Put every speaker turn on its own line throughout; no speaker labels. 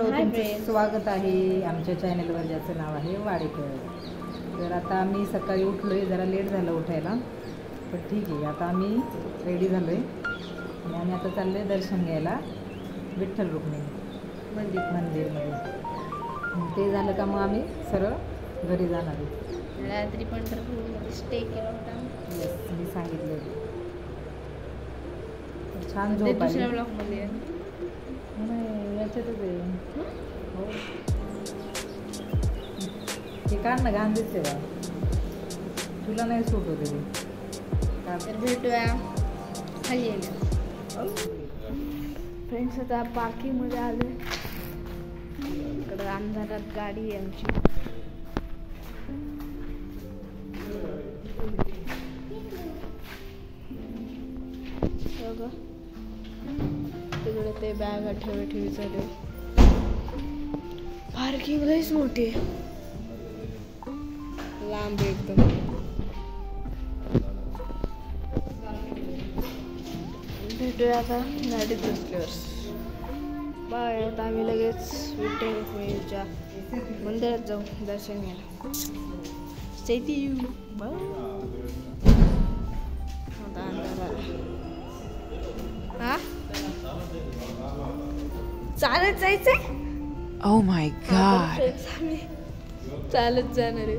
तुमचं स्वागत आहे आमच्या चॅनलवर, ज्याचं नाव आहे वाडेकर. तर आता आम्ही सकाळी उठलो आहे, जरा लेट झालं उठायला, पण ठीक आहे. आता आम्ही रेडी झालो आहे आणि आम्ही आता चाललो आहे दर्शन घ्यायला विठ्ठल रुक्मिणी मंदिरमध्ये. ते झालं का मग आम्ही सरळ घरी जाणार आहे.
रात्री पंढरपूरमध्ये स्टे केला होता.
येस, मी सांगितलं. छान झोप आली.
दुसऱ्या ब्लॉगमध्ये
नाही, याच्यातच आहे. हो, हे काढ ना, घाण दिसते बा, तुला नाही सूट होते ते.
तर भेटूया खाली यायला. फ्रेंड्स, आता पार्किंगमध्ये आले. इकडं अंधारात गाडी आहे आमची. तिकडे ते बॅग ठेवी झाले. पार्किंग लईच मोठी आहे, लांब एकदम. भेटूया आता गाडीत बसल्यावर. बाय. आता आम्ही लगेच विठ्ठल रुक्मिणीच्या मंदिरात जाऊ दर्शन घ्यायला. Stay you bye. आता अंधारात चालत जायचंय.
Oh my God.
चालत जाणार आहे.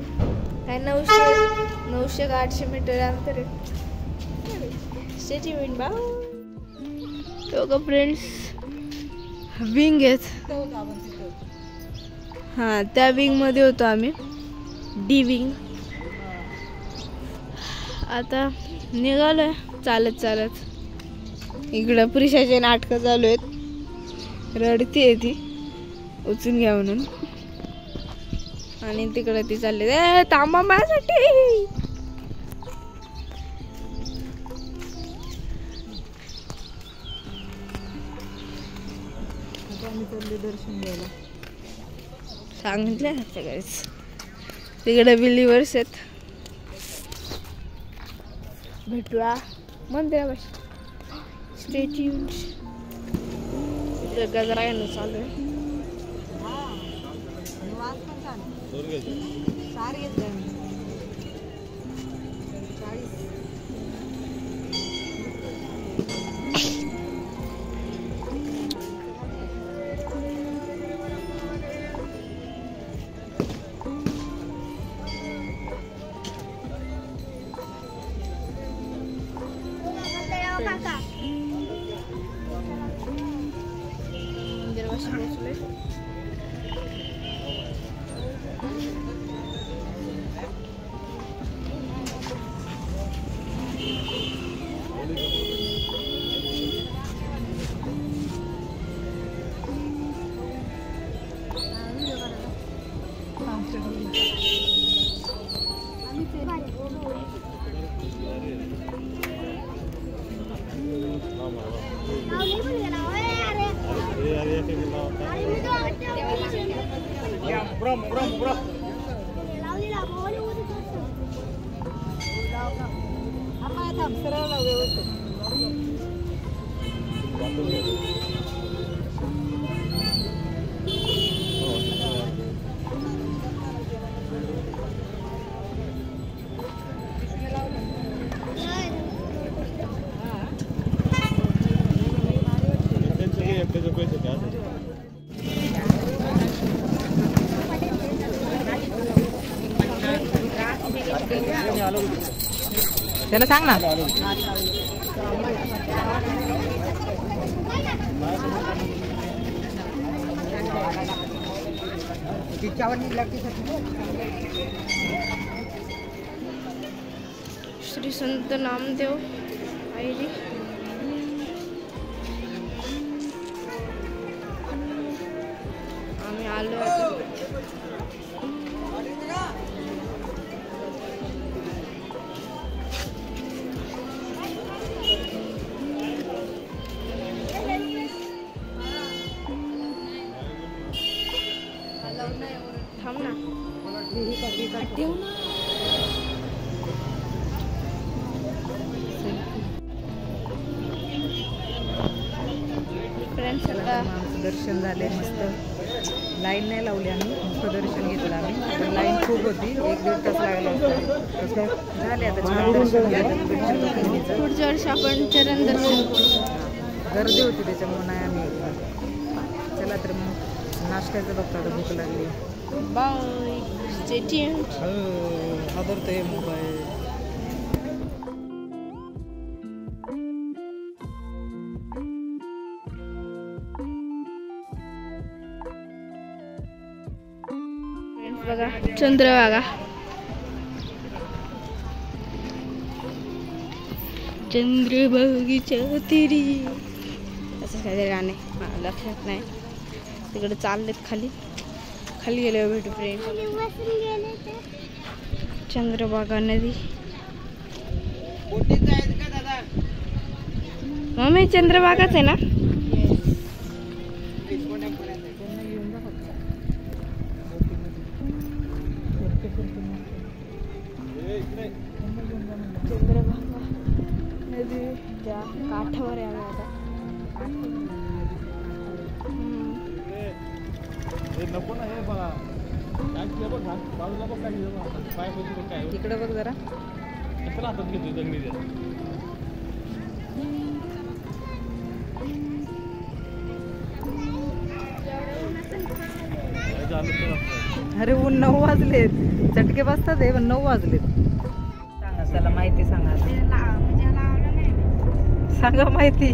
काय 900 का 800 मीटर अंतर आहे. स्टेची विंड बा. तो फ्रेंड्स विंग आहेत. हां, त्या विंगमध्ये होतो आम्ही, डी विंग. आता निघालोय चालत. इकडं पुरुषाचे नाटकं चालू आहेत. रडतीये ती, उचलून घ्या म्हणून. आणि तिकडे ती चालली, थांबा माझ्यासाठी.
दर्शन घ्यायला
सांगितलं सगळेच. तिकडे बिलीवर्स आहेत. भेटूया मंदिरापाशी. स्टॅच्यू गजरा येणं चालू आहे. मंदिरापाशी पोहोचले.
त्याला सांग ना.
श्री संत नामदेव आईजी. आम्ही आलो आता. थांब ना.
फ्रेंड्स, दर्शन झाले मस्त. लाईन नाही लावली आम्ही, नुसतं दर्शन घेतलं आम्ही. पण लाईन खूप होती, 1-1.5 तास लागला होता. झाले आता छान दर्शन झालं.
पुढच्या वर्षी आपण चरण दर्शन करू.
गर्दी होती त्याच्यामुळे नाही आम्ही येतो. चला तर मग नाश्त्याचं बघतो आता, भूक लागली.
Bye, stay tuned.
हादरतोय मोबाईल.
बघा चंद्रभागा, चंद्रभागीच्या तिरी असं काहीतरी गाणे मला लक्षात नाही. तिकडे चाललेत खाली खाली गेले भेटू फ्रेंड. चंद्रभागा नदी. मम्मी चंद्रभागाच आहे ना? चंद्रभागा नदीच्या काठावर आहे आम्ही आता.
इकडे बघ जरा. अरे ऊन 9 वाजलेत. चटके बसतात हे, पण 9 वाजलेत. सांगा त्याला माहिती, सांगा सांगा माहिती.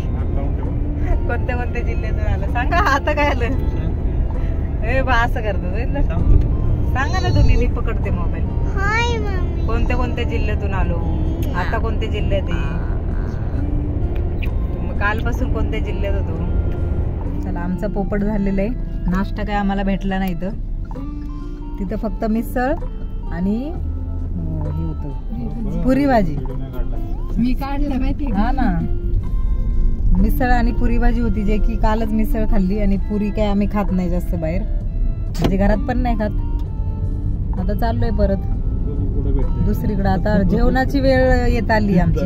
कोणत्या कोणत्या जिल्ह्यातून आलं सांगा. आता काय आलं हे बा, असं करतो. सांगा ना तुम्ही, मी पकडते मोबाईल. कोणत्या कोणत्या जिल्ह्यातून आलो, आता कोणत्या जिल्ह्यात आहे, मग कालपासून कोणत्या जिल्ह्यात होतो. चला आमचा पोपट झालेला आहे. नाश्ता काय आम्हाला भेटला नाही तिथं फक्त मिसळ आणि हे होतं पुरी भाजी.
मी काढलं माहिती.
हा ना, मिसळ आणि पुरी भाजी होती, जे की कालच मिसळ खाल्ली. आणि पुरी काय आम्ही खात नाही जास्त बाहेर, म्हणजे घरात पण नाही खात. आता चाललोय परत दुसरीकडे. आता जेवणाची वेळ येत आली आमची.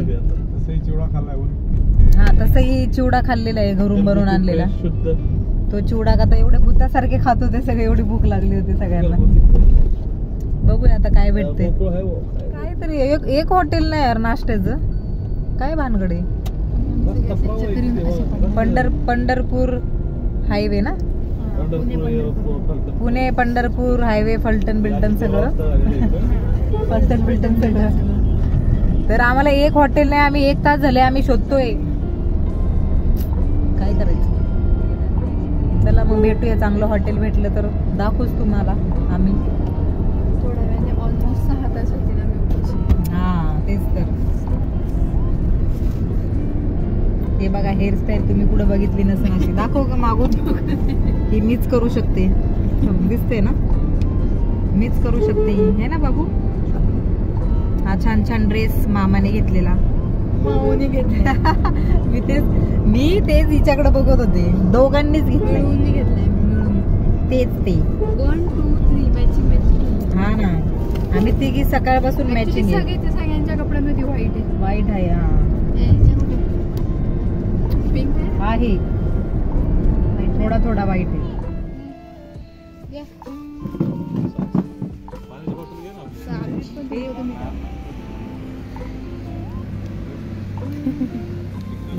हा, तसंही चिवडा खाल्लेला आहे, घरून भरून आणलेला तो चिवडा. का एवढे भूतासारखे खात होते सगळे, एवढी भूक लागली होती सगळ्यांना. बघूया आता काय भेटते. काहीतरी एक हॉटेल नाही यार नाश्त्याचं, काय भानगडे. पंढरपूर हायवे ना, पुणे पंढरपूर हायवे, फलटण बिलटण सगळं. फलटण बिलटण सगळं. तर आम्हाला एक हॉटेल नाही, आम्ही 1 तास झाले आम्ही शोधतोय. काय करायचं. चला मग भेटूया, चांगलं हॉटेल भेटलं तर दाखवूच तुम्हाला आम्ही.
थोड्या वेळाने ऑलमोस्ट 6 तास होतील आम्ही.
हा तेच तर. हे बघा हेअरस्टाईल तुम्ही कुठं बघितली नसेल अशी. दाखव का मागून. ही मीच करू शकते, दिसते ना, मीच करू शकते ही, है ना बाबू. हा छान छान ड्रेस मामाने घेतलेला. मी तेच हिच्याकडे बघत होते, दोघांनीच घेतलंय. तेच ते
1, 2, 3 मॅचिंग.
हा ना, आम्ही तिघी सकाळपासून मॅचिंग.
सगळ्यांच्या कपड्यामध्ये व्हाईट आहे.
व्हाईट आहे. हा
पिंक
आहे, थोडा थोडा व्हाईट आहे.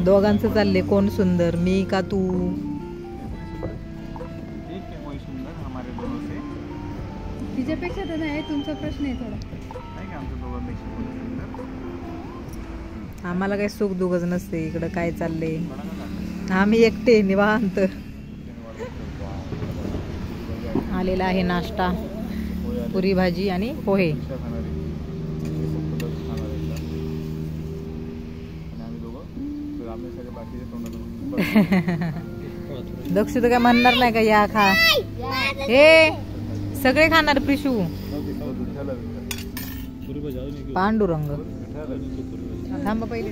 दोघांचं चालले कोण सुंदर, मी का तू.
तिच्यापेक्षा तर नाही, तुमचा प्रश्न आहे थोडा.
आम्हाला काही सुख दुखच नसते इकडं. काय चाललंय, आम्ही एकटे निवांत. आलेला आहे नाश्ता, पुरी भाजी आणि पोहे. दक्ष तर काय म्हणणार नाही का या खा. हे सगळे खाणार प्रिशू. पांडुरंग थांब पहिले.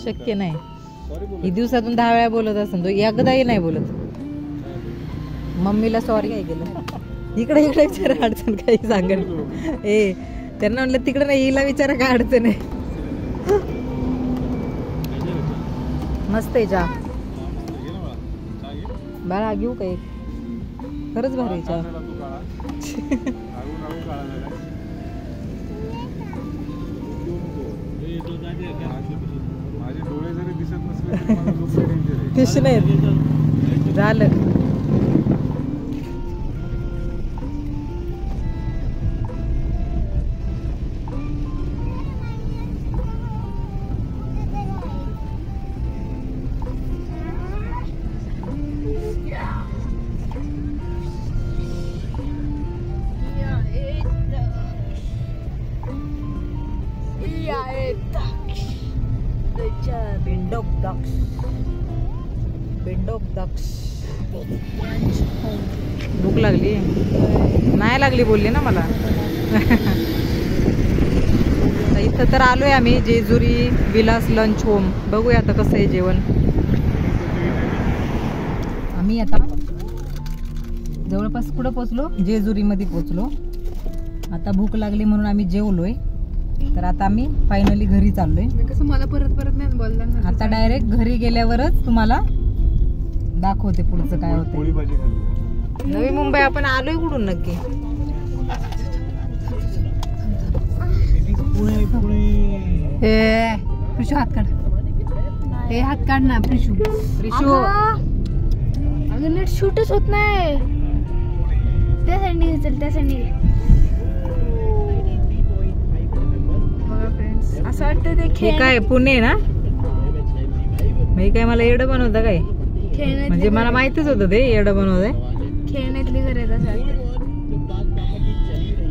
शक्य नाही, ही दिवसातून 10 वेळा बोलत असतो तो, एकदाही नाही बोलत. मम्मीला सॉरी काय केलं. इकडे इकडे विचार अडचण काही सांगेल. त्यांना म्हणलं तिकडे नाही, हिला विचारा काय अडचण आहे. मस्त आहे चहा. बाळा घेऊ का एक? खरंच भारी चहा. फिश नाही झालं. बिंडोक दक्ष. भूक लागली नाही लागली बोलली ना मला. इथं तर आलोय आम्ही जेजुरी विलास लंच होम. बघूया आता कसं आहे जेवण. आम्ही आता जवळपास कुठं पोचलो, जेजुरी मध्ये पोचलो. आता भूक लागली म्हणून आम्ही जेवलोय. तर आता आम्ही फायनली घरी चाललोय.
कसं मला परत नाही बोलला.
आता डायरेक्ट घरी गेल्यावरच तुम्हाला दाखवते पुढचं काय होतं. नवी मुंबई आपण आलोय कुठून नक्की.
प्रिशू हात काढ. हे हात काढ ना प्रिशू.
प्रिशू
अगं नेट शूटच होत नाही. त्या साईडने चल, त्या साईडने. असं वाटतं ते
काय पुणे ना. मी काय मला येडं बनवतं काय. म्हणजे मला माहितीच होतं ते येडं बनवतंय.
खेळण्यातली घर आहेत असं.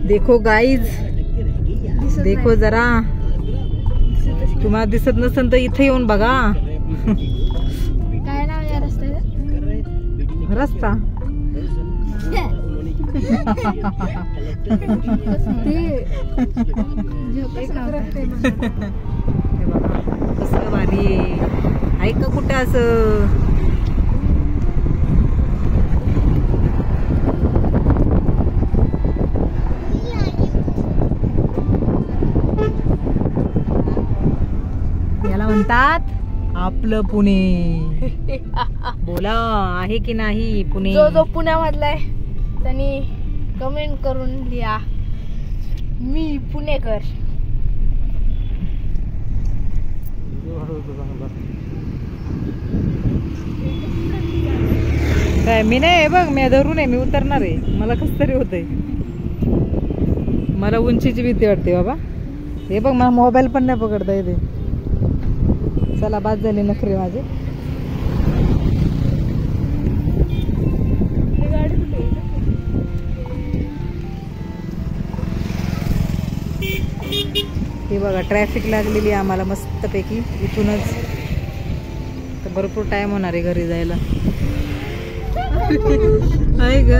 देखो गाईज, देखो जरा. तुम्हाला दिसत नसेल तर इथे येऊन बघा.
काय नाव या रस्त्याचं?
रस्ता कसं भारी आहे का कुठं असं. याला म्हणतात आपलं पुणे. बोला आहे की नाही पुणे.
जो पुण्यामधला आहे त्यांनी कमेंट करून लिहा मी पुणेकर.
काय मी नाही बघ, मी धरून आहे, मी उतरणार आहे. मला कस तरी होतंय. मला उंचीची भीती वाटते बाबा. हे बघ मला मोबाईल पण नाही पकडता येते. चला बाद झाले नखरे माझे. हे बघा ट्रॅफिक लागलेली आम्हाला मस्तपैकी. इथूनच तर भरपूर टाइम होणार आहे घरी जायला. हाय ग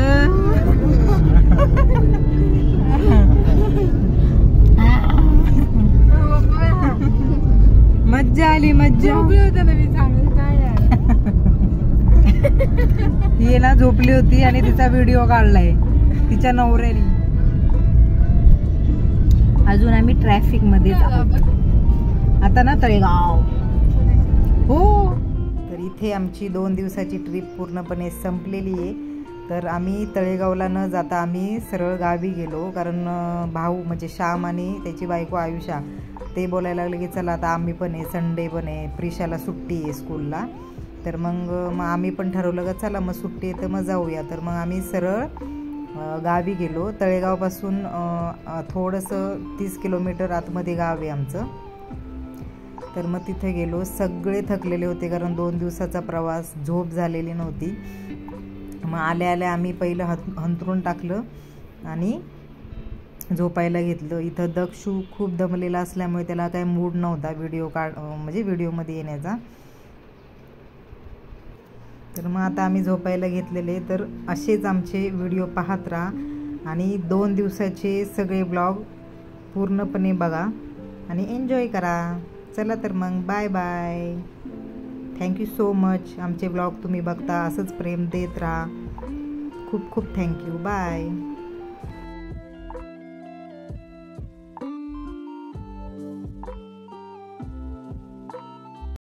मज्जा आली मज्जा. ही ना झोपली होती आणि तिचा व्हिडिओ काढलाय तिच्या नवऱ्याने. अजून आम्ही ट्रॅफिक मध्ये आता ना तळेगाव. हो तर इथे आमची 2 दिवसाची ट्रिप पूर्णपणे संपलेली आहे. तर आम्ही तळेगावला न जाता आम्ही सरळ गावी गेलो. कारण भाऊ म्हणजे श्याम आणि त्याची बायको आयुषा ते बोलायला लागले की चला आता आम्ही पण आहे, संडे पण आहे, प्रिशाला सुट्टी आहे स्कूलला. तर मग आम्ही पण ठरवलं का चला मग सुट्टी आहे तर मग जाऊया. तर मग आम्ही सरळ गावी गेलो. तळेगावपासून थोडंसं 30 किलोमीटर आतमध्ये गाव आहे आमचं. तर मग तिथे गेलो. सगळे थकलेले होते कारण 2 दिवसाचा प्रवास, झोप झालेली नव्हती. मग आल्या आल्या आम्ही पहिलं हंतरून टाकलं आणि झोपायला घेतलं. इथं दक्षू खूप दमलेला असल्यामुळे त्याला काही मूड नव्हता म्हणजे व्हिडिओमध्ये येण्याचा. तर मग आता आम्ही झोपायला घेतलेले. तर असेच आमचे व्हिडिओ पाहत राहा आणि 2 दिवसाचे सगळे ब्लॉग पूर्णपणे बघा आणि एन्जॉय करा. चला तर मग bye bye. Thank you so much. आमचे ब्लॉग तुम्ही बघता असंच प्रेम देत राहा. खूप खूप थँक्यू. बाय.